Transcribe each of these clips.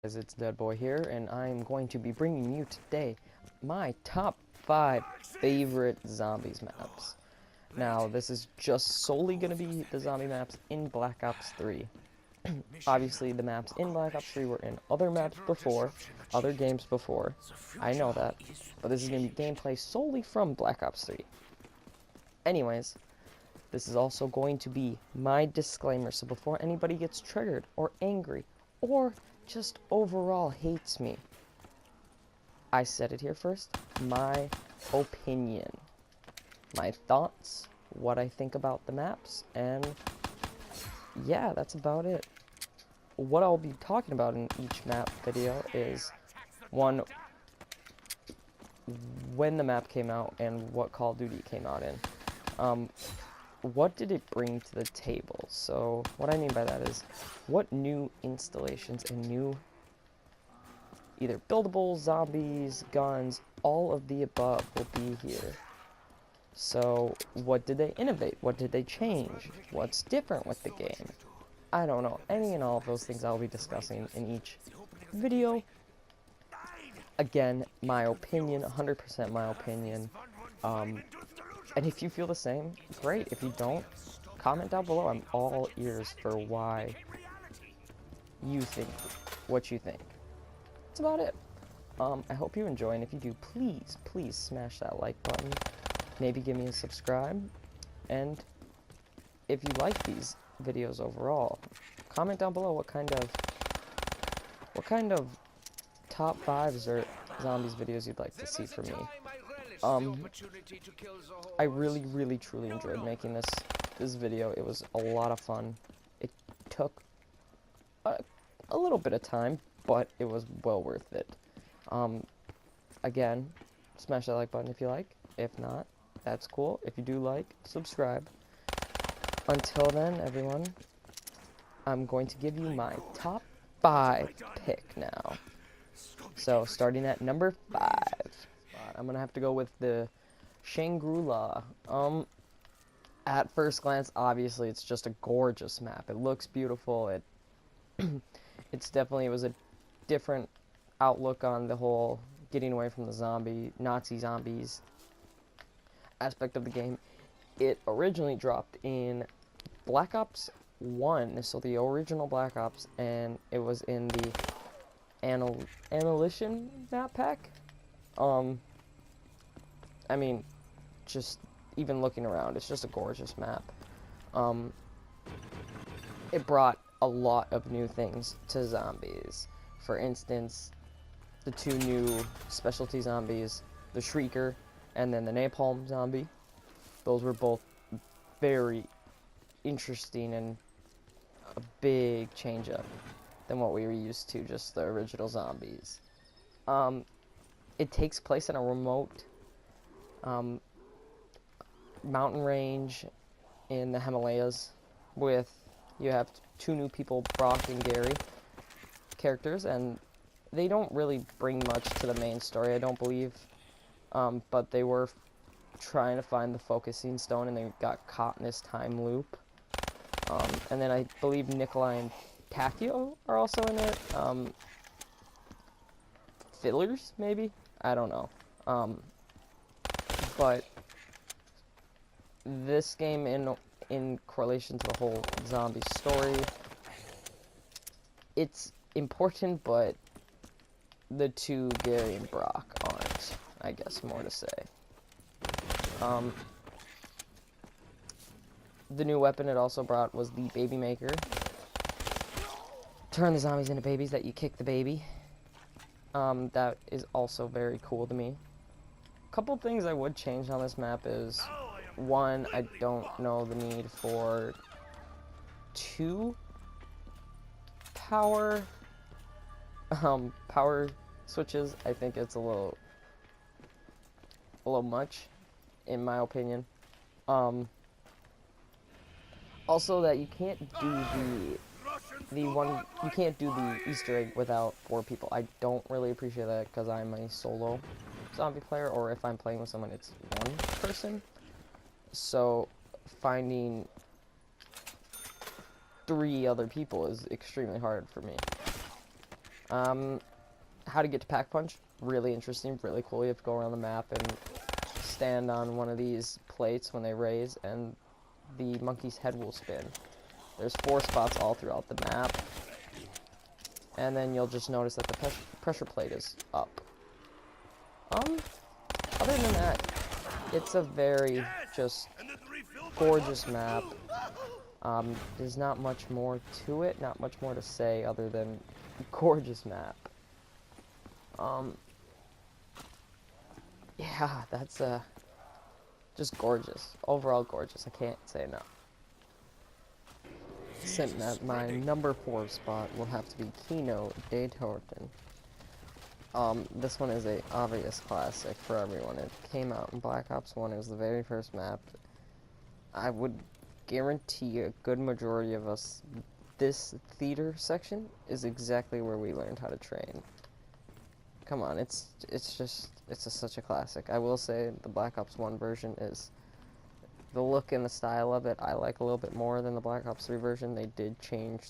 It's DeadBOY here, and I'm going to be bringing you today my top 5 favorite zombies maps. Now, this is just solely going to be the zombie maps in Black Ops 3. Obviously, the maps in Black Ops 3 were in other maps before, other games before. I know that, but this is going to be gameplay solely from Black Ops 3. Anyways, this is also going to be my disclaimer, so before anybody gets triggered or angry or just overall hates me, I said it here first, my opinion, my thoughts, what I think about the maps, and yeah, that's about it. What I'll be talking about in each map video is, one, when the map came out and what Call of Duty came out in. What did it bring to the table? So what I mean by that is, what new installations and new either buildables, zombies, guns, all of the above will be here. So what did they innovate? What did they change? What's different with the game? I don't know. Any and all of those things I'll be discussing in each video. Again, my opinion, 100% my opinion. And if you feel the same, great. If you don't, comment down below. I'm all ears for why you think what you think. That's about it. I hope you enjoy, and if you do, please smash that like button. Maybe give me a subscribe. And if you like these videos overall, comment down below what kind of top 5s or zombies videos you'd like to see from me. I really truly enjoyed making this video. It was a lot of fun. It took a little bit of time, but it was well worth it. Again, smash that like button if you like. If not, that's cool. If you do like, subscribe. Until then, everyone, I'm going to give you my top 5 pick now. So, starting at number 5. I'm gonna have to go with the Shangri-La. At first glance, obviously, it's just a gorgeous map. It looks beautiful. It was a different outlook on the whole getting away from the Nazi zombies aspect of the game. It originally dropped in Black Ops 1, so the original Black Ops, and it was in the Annihilation map pack. I mean, just even looking around, it's just a gorgeous map. It brought a lot of new things to zombies. For instance, the 2 new specialty zombies, the Shrieker and then the Napalm zombie. Those were both very interesting and a big change up than what we were used to, just the original zombies. It takes place in a remote mountain range in the Himalayas you have 2 new people, Brock and Gary, characters, and they don't really bring much to the main story, I don't believe, but they were trying to find the focusing stone, and they got caught in this time loop. And then I believe Nikolai and Takio are also in it. Fiddlers, maybe? I don't know. But this game, in correlation to the whole zombie story, it's important, but the 2, Gary and Brock, aren't, I guess, more to say. The new weapon it also brought was the Baby Maker. Turn the zombies into babies that you kick the baby. That is also very cool to me. Couple things I would change on this map is, 1, I don't know the need for 2 power switches. I think it's a little much, in my opinion. Also, that you can't do you can't do the Easter egg without 4 people. I don't really appreciate that because I'm a solo zombie player, or if I'm playing with someone, it's 1 person. So finding 3 other people is extremely hard for me. How to get to Pack Punch, really interesting, really cool. You have to go around the map and stand on one of these plates when they raise, and the monkey's head will spin. There's 4 spots all throughout the map, and then you'll just notice that the pressure plate is up. Other than that, it's a very just gorgeous map. There's not much more to it, not much more to say other than gorgeous map. Yeah, that's just gorgeous. Overall gorgeous. I can't say enough. Sitting at my number 4 spot will have to be Kino de Torten. This one is a obvious classic for everyone. It came out in Black Ops 1. It was the very first map. I would guarantee a good majority of us, this theater section is exactly where we learned how to train. Come on, it's such a classic. I will say the Black Ops 1 version is, the look and the style of it I like a little bit more than the Black Ops 3 version. They did change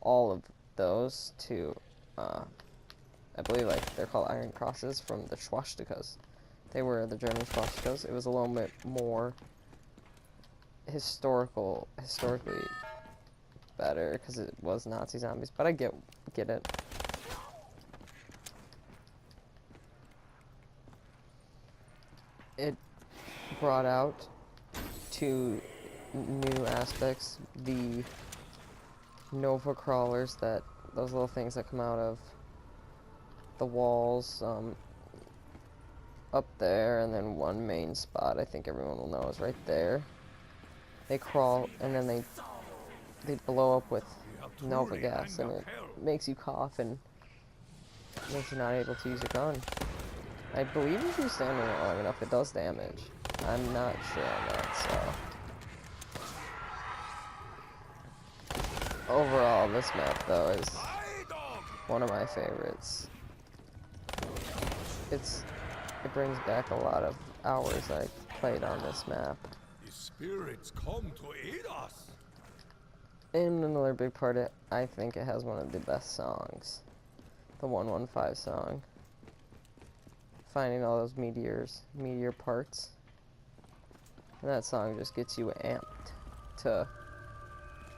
all of those to, I believe like they're called Iron Crosses from the swastikas. They were the German swastikas. It was a little bit more historically better because it was Nazi zombies, but I get it. It brought out 2 new aspects: the Nova crawlers, those little things that come out of the walls up there, and then one main spot I think everyone will know is right there. They crawl and then they blow up with Nova gas, and it makes you cough and makes you not able to use a gun. I believe if you stand in it long enough, it does damage. I'm not sure on that, so. Overall, this map, though, is one of my favorites. It brings back a lot of hours I played on this map. The spirits come to aid us. And another big part, I think it has one of the best songs. The 115 song. Finding all those meteor parts. And that song just gets you amped to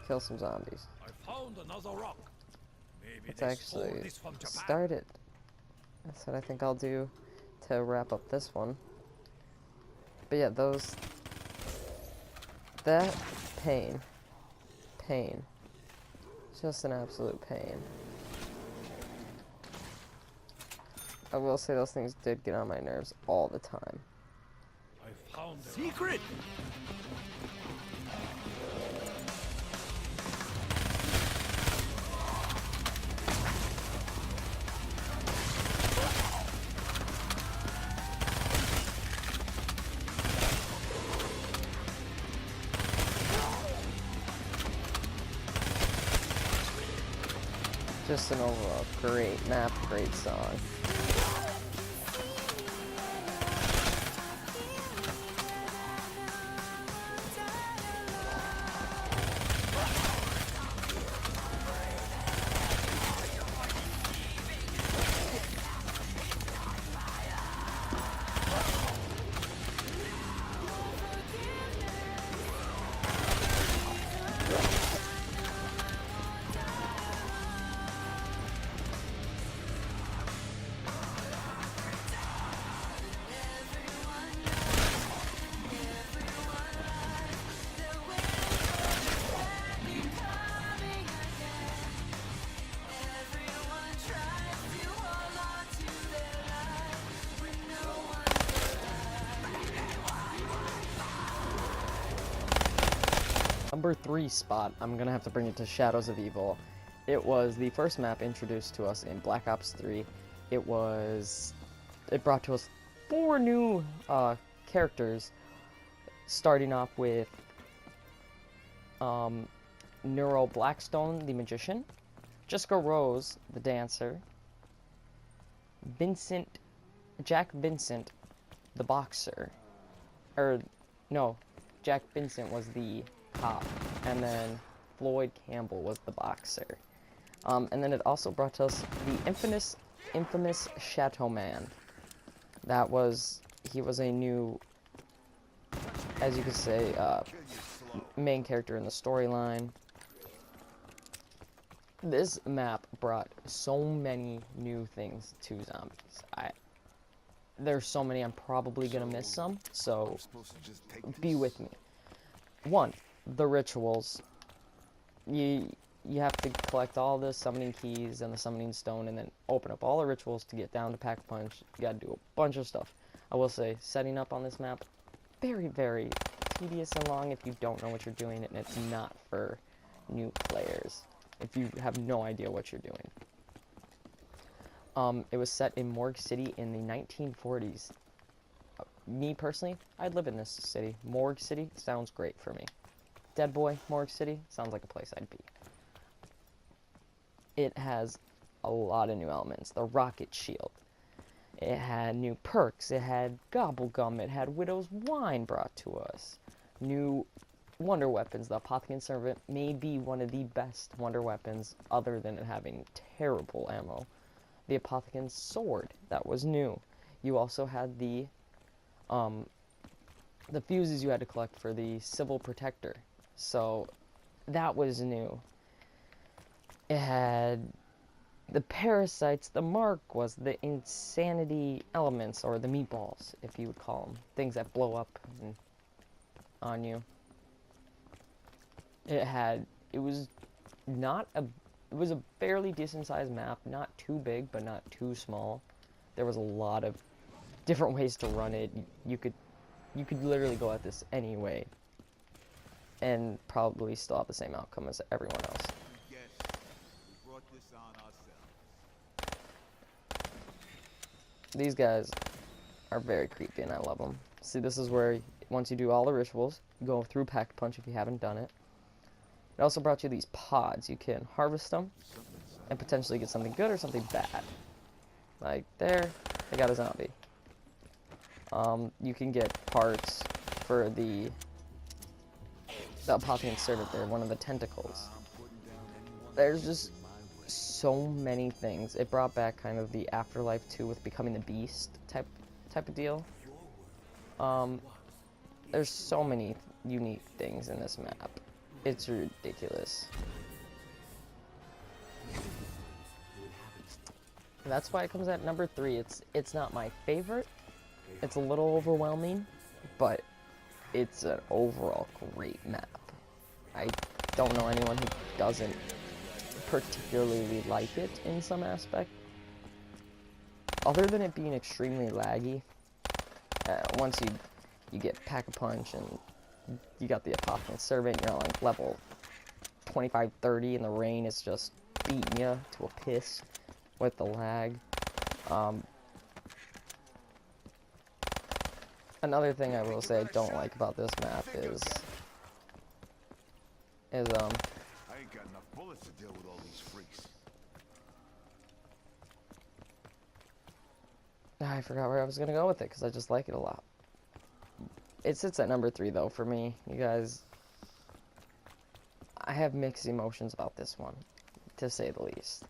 kill some zombies. I found another rock. Maybe Let's they actually stole this from Japan. start it. That's what I think I'll do to wrap up this one. But yeah, that pain, just an absolute pain. I will say those things did get on my nerves all the time. I found a secret. Just an overall great map, great song. Number 3 spot, I'm gonna have to bring it to Shadows of Evil. It was the first map introduced to us in Black Ops 3. It brought to us 4 new characters, starting off with Neuro Blackstone, the magician, Jessica Rose, the dancer, Jack Vincent, the boxer, Jack Vincent was the cop, and then Floyd Campbell was the boxer. And then it also brought us the infamous Chateau Man. He was a new, as you could say, main character in the storyline. This map brought so many new things to zombies. There's so many, I'm probably gonna miss some, so be with me. 1, the rituals. You have to collect all the summoning keys and the summoning stone and then open up all the rituals to get down to Pack-a-Punch. You gotta do a bunch of stuff. I will say, setting up on this map, very, very tedious and long if you don't know what you're doing, and it's not for new players if you have no idea what you're doing. It was set in Morgue City in the 1940s. Me personally, I'd live in this city. Morgue City sounds great for me. DeadBOY, Morgue City, sounds like a place I'd be. It has a lot of new elements. The rocket shield. It had new perks. It had gobblegum. It had Widow's Wine brought to us. New wonder weapons. The Apothecary Servant may be one of the best wonder weapons other than it having terrible ammo. The Apothecary's Sword, that was new. You also had the fuses you had to collect for the Civil Protector. So, that was new. It had the parasites, the mark was the insanity elements, or the meatballs, if you would call them. Things that blow up on you. It was a fairly decent sized map, not too big, but not too small. There was a lot of different ways to run it. You could literally go at this any way, and probably still have the same outcome as everyone else. These guys are very creepy, and I love them. See, this is where, once you do all the rituals, you go through Pack-a-Punch if you haven't done it. It also brought you these pods. You can harvest them and potentially get something good or something bad. Like there, I got a zombie. You can get parts for the Apothecary Servant there, one of the tentacles. There's just so many things. It brought back kind of the Afterlife 2 with becoming the beast type of deal. There's so many unique things in this map. It's ridiculous. And that's why it comes at number 3. It's not my favorite. It's a little overwhelming, but it's an overall great map. I don't know anyone who doesn't particularly like it in some aspect. Other than it being extremely laggy, once you get Pack-a-Punch and you got the Apothecary Servant, you're on like level 25, 30, and the rain is just beating you to a piss with the lag. Another thing I will say I don't like about this map is I ain't got enough bullets to deal with all these freaks. I forgot where I was gonna go with it because I just like it a lot. It sits at number 3 though for me, you guys. I have mixed emotions about this one, to say the least.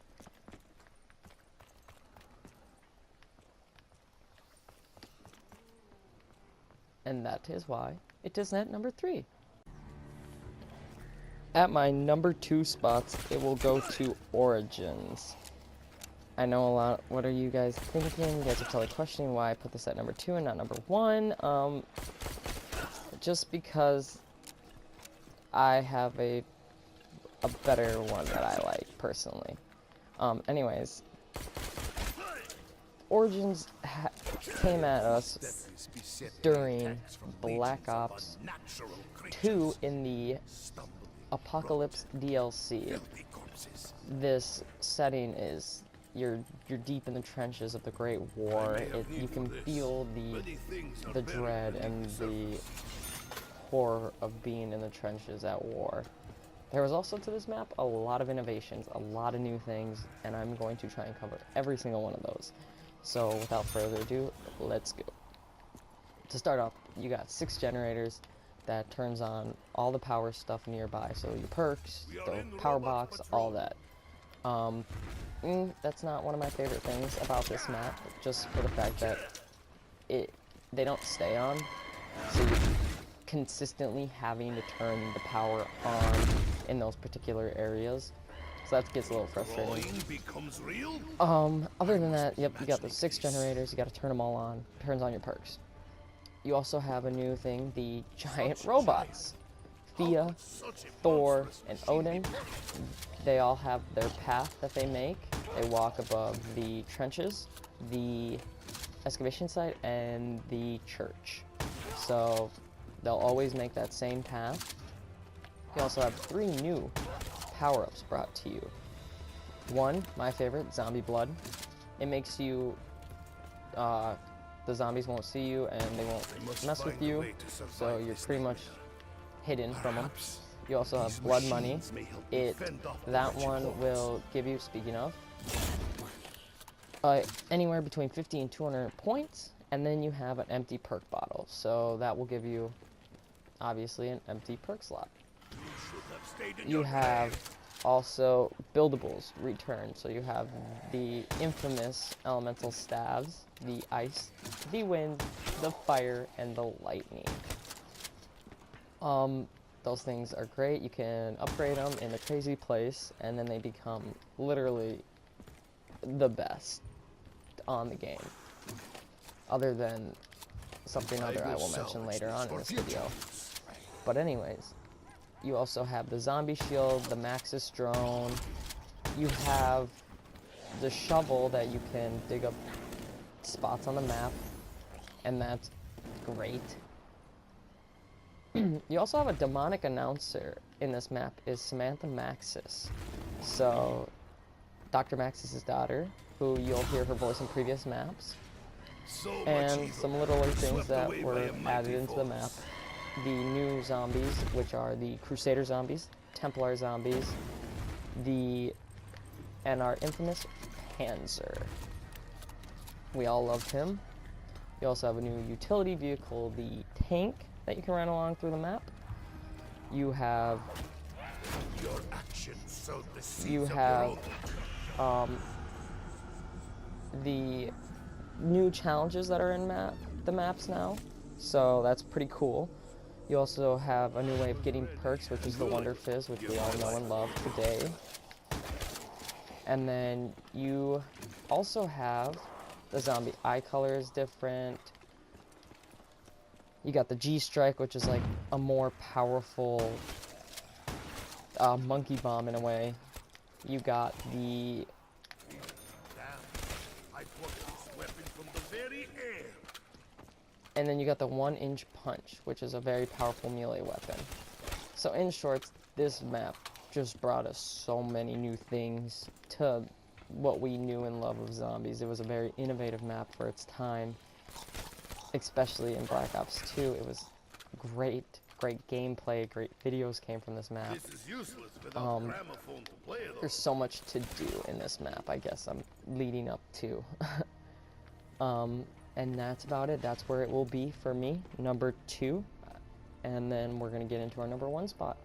And that is why it is at number 3. At my number 2 spots, it will go to Origins. I know a lot. What are you guys thinking? You guys are probably questioning why I put this at number 2 and not number 1. Just because I have a better one that I like, personally. Anyways, Origins came at us during Black Ops 2 in the Apocalypse DLC. This setting is you're deep in the trenches of the Great War. You can feel the dread and the horror of being in the trenches at war. There was also to this map a lot of innovations, a lot of new things, and I'm going to try and cover every single one of those. So without further ado, let's go. To start off, you got 6 generators that turns on all the power stuff nearby. So your perks, the power box, all that. That's not one of my favorite things about this map, just for the fact that they don't stay on, so you're consistently having to turn the power on in those particular areas. So that gets a little frustrating. Becomes real? Other than that, yep, you got the 6 generators, you gotta turn them all on, turns on your perks. You also have a new thing, the giant robots. Thea, Thor, and Odin, they all have their path that they make. They walk above the trenches, the excavation site, and the church. So they'll always make that same path. You also have 3 new power-ups brought to you. One, my favorite, Zombie Blood. It makes you, the zombies won't see you and they won't mess with you, so you're pretty much hidden from them. You also have Blood Money. That one will give you, speaking of, anywhere between 50 and 200 points, and then you have an empty perk bottle, so that will give you, obviously, an empty perk slot. You have also buildables return, so you have the infamous elemental staves, the ice, the wind, the fire, and the lightning. Those things are great. You can upgrade them in a crazy place, and then they become literally the best on the game. Other than something other I will mention later on in this video. But anyways, you also have the zombie shield, the Maxis drone. You have the shovel that you can dig up spots on the map, and that's great. You also have a demonic announcer in this map, is Samantha Maxis. So, Dr. Maxis' daughter, who you'll hear her voice in previous maps. And some little things that were added into the map. The new zombies, which are the Crusader zombies, Templar zombies, and our infamous Panzer. We all loved him. You also have a new utility vehicle, the tank, that you can run along through the map. You have the new challenges that are in the maps now, so that's pretty cool. You also have a new way of getting perks, which is the Wonder Fizz, which we all know and love today. And then you also have the zombie eye color is different. You got the G-Strike, which is like a more powerful monkey bomb in a way. You got the... And then you got the 1-inch punch, which is a very powerful melee weapon. So in short, this map just brought us so many new things to what we knew and love of zombies. It was a very innovative map for its time. Especially in Black Ops 2, it was great gameplay, great videos came from this map. There's so much to do in this map, I guess I'm leading up to. And that's about it. That's where it will be for me, number 2. And then we're gonna get into our number 1 spot.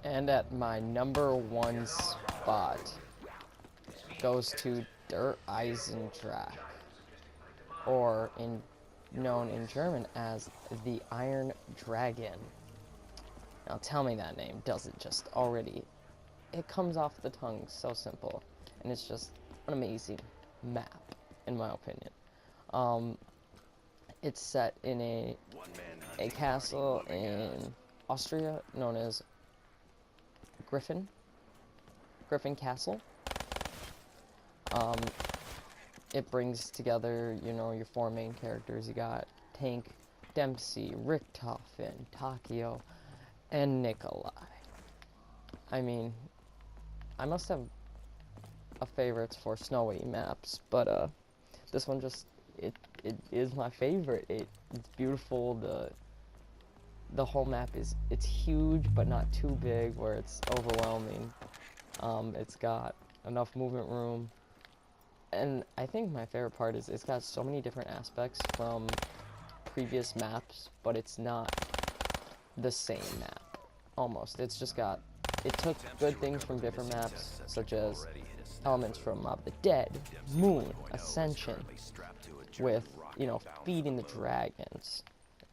And at my number 1 spot goes to Der Eisendrache, or known in German as the Iron Dragon. Now tell me that name doesn't just already... It comes off the tongue so simple, and it's just an amazing map, in my opinion. It's set in a castle in Austria known as Griffin Castle. It brings together, you know, your 4 main characters. You got Tank, Dempsey, Richtofen, Takio, and Nikolai. I mean, I must have a favorite for snowy maps, but this one just it is my favorite. It's beautiful. The whole map it's huge but not too big where it's overwhelming. It's got enough movement room. And I think my favorite part is it's got so many different aspects from previous maps, but it's not the same map, almost. It's just got it took good things from different maps, such as elements from Mob of the Dead, Moon, Ascension, with, you know, feeding the dragons.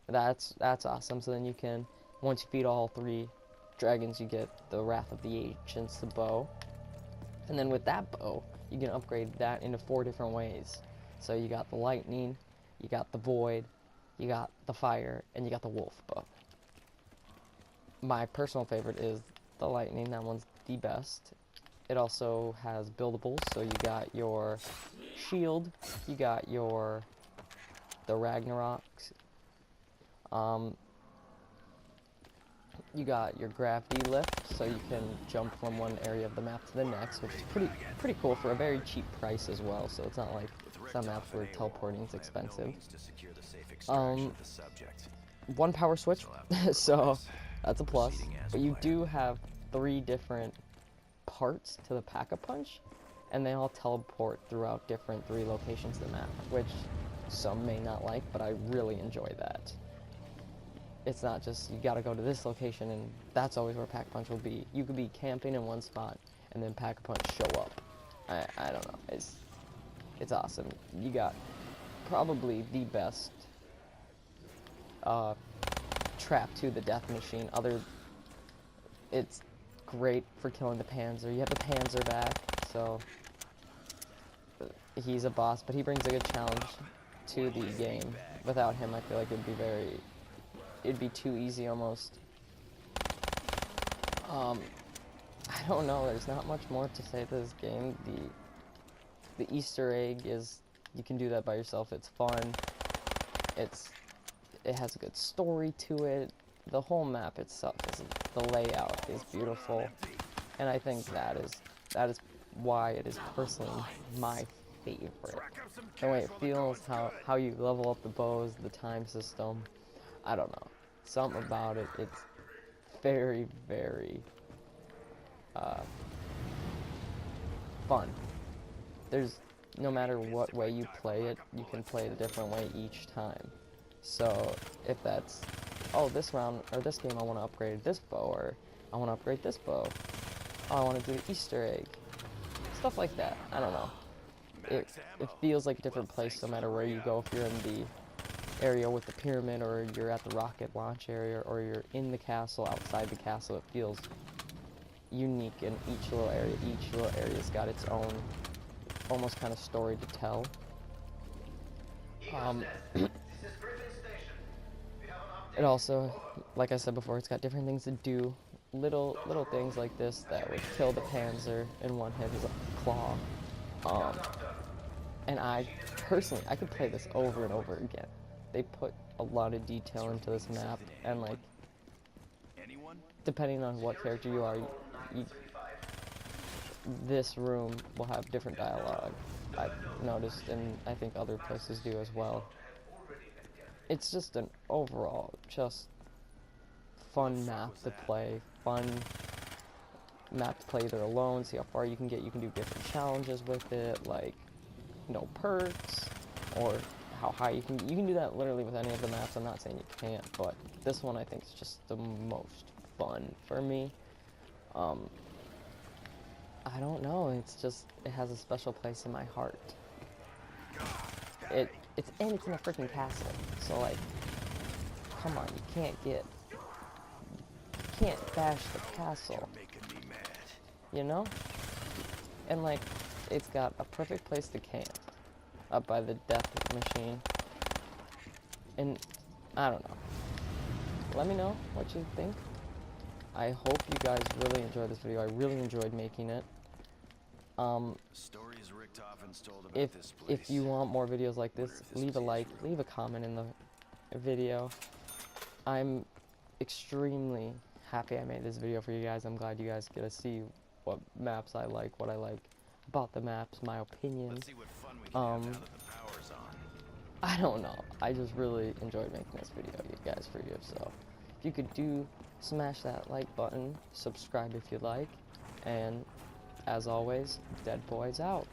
That's awesome. So then you can, once you feed all 3 dragons, you get the Wrath of the Ancients, the bow. And then with that bow, you can upgrade that into 4 different ways. So you got the lightning, you got the void, you got the fire, and you got the wolf bow. My personal favorite is the lightning. That one's the best. It also has buildables, so you got your shield, you got the Ragnaroks, you got your gravity lift, so you can jump from one area of the map to the next, which is pretty cool for a very cheap price as well. So it's not like some maps where teleporting is expensive. 1 power switch, so that's a plus. But you do have 3 different parts to the Pack-a-Punch, and they all teleport throughout different 3 locations of the map, which some may not like, but I really enjoy that. It's not just you gotta go to this location and that's always where Pack-a-Punch will be. You could be camping in one spot and then Pack-a-Punch show up. I don't know. It's awesome. You got probably the best trap to the death machine. It's great for killing the Panzer. You have the Panzer back, so he's a boss, but he brings a good challenge to the game. Without him, I feel like it'd be too easy almost. I don't know, there's not much more to say to this game. The Easter egg is, you can do that by yourself, it's fun. It has a good story to it. The whole map itself, the layout is beautiful. And I think that is why it is personally my favorite. The way it feels, how you level up the bows, the time system. I don't know. Something about it, it's very, very fun. No matter what way you play it, you can play it a different way each time. So if that's, oh, this round, or this game I want to upgrade this bow, or I want to upgrade this bow, oh, I want to do the Easter egg, stuff like that. I don't know. It feels like a different place no matter where you go. If you're in the area with the pyramid, or you're at the rocket launch area, or you're in the castle, outside the castle, it feels unique in each little area. Each little area's got its own almost kind of story to tell. It also, like I said before, it's got different things to do. Little things like this that would kill the Panzer in one hit with a claw. And I personally, I could play this over and over again. They put a lot of detail into this map, and like, depending on what character you are, this room will have different dialogue. I've noticed, and I think other places do as well. It's just an overall, just fun map to play. Fun map to play either alone, see how far you can get. You can do different challenges with it, like, no perks, or how high you can do that literally with any of the maps. I'm not saying you can't, but this one I think is just the most fun for me. I don't know, it has a special place in my heart. It's in a freaking castle, so like, come on, you can't bash the castle, you know? And like, it's got a perfect place to camp, up by the death machine, and I don't know. Let me know what you think. I hope you guys really enjoyed this video. I really enjoyed making it. If you want more videos like this, leave a like, leave a comment in the video. I'm extremely happy I made this video for you guys. I'm glad you guys get to see what maps I like, what I like about the maps, my opinion. I don't know. I just really enjoyed making this video, you guys, for you. So if you could smash that like button, subscribe if you like, and as always, DeadBOY's out.